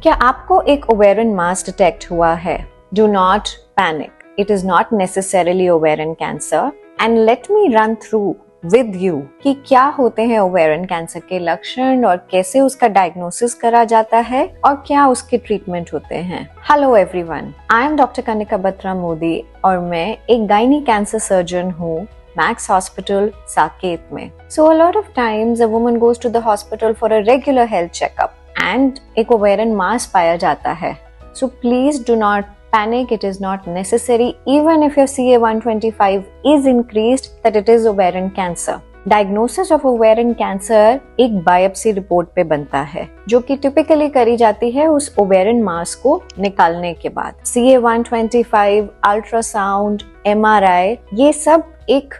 क्या आपको एक ओवेरियन मास डिटेक्ट हुआ है? Do not panic. It is not necessarily ovarian cancer. And let me run through with you कि क्या होते हैं ओवेरियन कैंसर के लक्षण और कैसे उसका डायग्नोसिस करा जाता है और क्या उसके ट्रीटमेंट होते हैं. Hello everyone, I am doctor Kanika Batra Modi और मैं एक गायनी कैंसर सर्जन हूँ मैक्स हॉस्पिटल साकेत में. So a lot of times a woman goes to the hospital for a regular health checkup and एक ओवेरियन मास पाया जाता है. So please do not panic. It is not necessary even if your CA-125 is increased that it is ovarian cancer. Diagnosis of ovarian cancer एक biopsy report पे बनता है जो कि टिपिकली करी जाती है उस ओवेरियन मास को निकालने के बाद. CA-125, अल्ट्रासाउंड, MRI, ये सब एक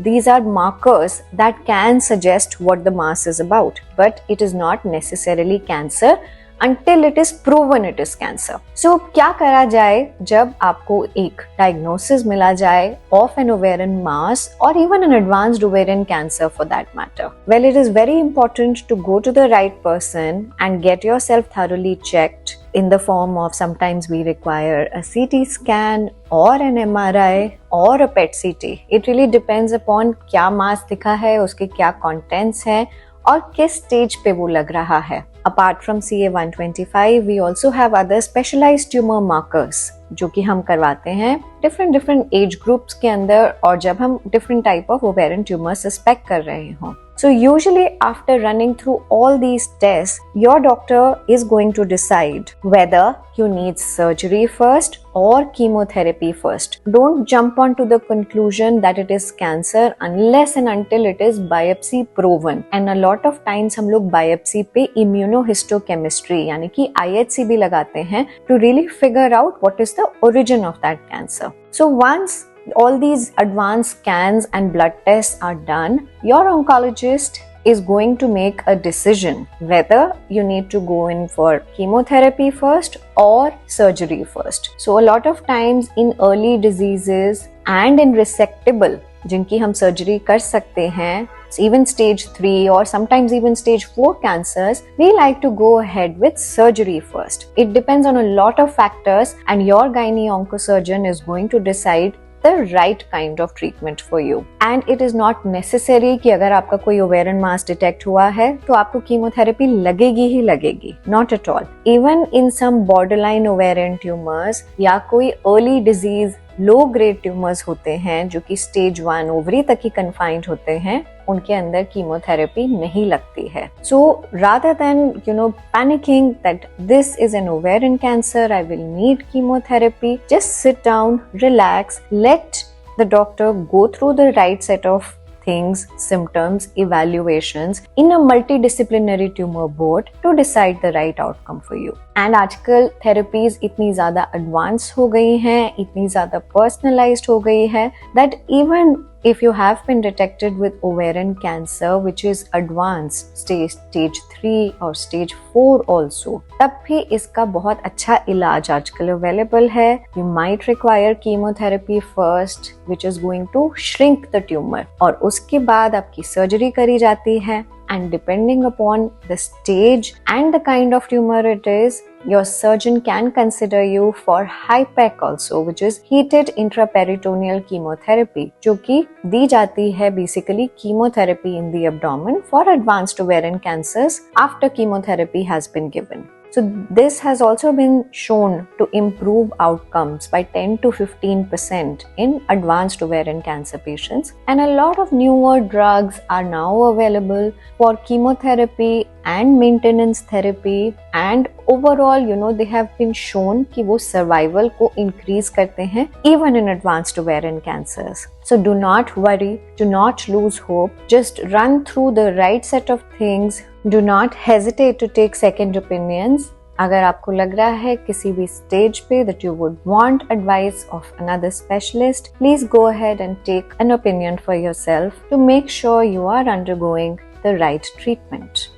these are markers that can suggest what the mass is about, but it is not necessarily cancer until it is proven it is cancer. So क्या करा जाए जब आपको एक diagnosis मिला जाए of an ovarian mass or even an advanced ovarian cancer for that matter? Well, it is very important to go to the right person and get yourself thoroughly checked in the form of sometimes we require a CT scan or an MRI or a PET CT. It really depends upon क्या mass दिखा है, उसके क्या contents हैं और किस stage पे वो लग रहा है. Apart from CA-125, we also have other specialized tumor markers जो कि हम करवाते हैं different age groups के अंदर और जब हम different type of ovarian tumor suspect कर रहे हों. So usually after running through all these tests, your doctor is going to decide whether you need surgery first or chemotherapy first. Don't jump on to the conclusion that it is cancer unless and until it is biopsy proven. And a lot of times हम लोग biopsy पे immunohistochemistry यानी कि IHC भी लगाते हैं to really figure out what is the origin of that cancer. So once all these advanced scans and blood tests are done, your oncologist is going to make a decision whether you need to go in for chemotherapy first or surgery first. So a lot of times in early diseases and in resectable जिनकी हम surgery कर सकते हैं, even stage 3 or sometimes even stage 4 cancers, we like to go ahead with surgery first. It depends on a lot of factors and your gynae oncosurgeon is going to decide the right kind of treatment for you. And it is not necessary कि अगर आपका कोई ovarian mass detect हुआ है तो आपको chemotherapy लगेगी ही लगेगी. Not at all. Even in some borderline ovarian tumors या कोई early disease low grade tumours होते हैं जो कि स्टेज 1 ओवरी तक ही कन्फाइंड होते हैं, उनके अंदर कीमोथेरेपी नहीं लगती है. So rather than panicking that this is an ovarian cancer, I will need chemotherapy, just sit down, relax, let the doctor go through the right set of things, symptoms, evaluations in a multidisciplinary tumor board to decide the right outcome for you. And आजकल therapies इतनी ज़्यादा advanced हो गई हैं, इतनी ज़्यादा personalized हो गई है that even if you have been detected with ovarian cancer which is advanced stage 3 or stage 4 also, तब भी इसका बहुत अच्छा इलाज आजकल available है. You might require chemotherapy first which is going to shrink the tumor और उसके बाद आपकी सर्जरी करी जाती है. And depending upon the stage and the kind of tumor it is, your surgeon can consider you for HIPEC also, which is heated intraperitoneal chemotherapy, जो कि दी जाती है basically chemotherapy in the abdomen for advanced ovarian cancers after chemotherapy has been given. So this has also been shown to improve outcomes by 10 to 15% in advanced ovarian cancer patients. And a lot of newer drugs are now available for chemotherapy and maintenance therapy. And overall, they have been shown कि वो survival को increase करते हैं even in advanced ovarian cancers. So do not worry, do not lose hope. Just run through the right set of things. Do not hesitate to take second opinions. अगर आपको लग रहा है किसी भी stage पे that you would want advice of another specialist, please go ahead and take an opinion for yourself to make sure you are undergoing the right treatment.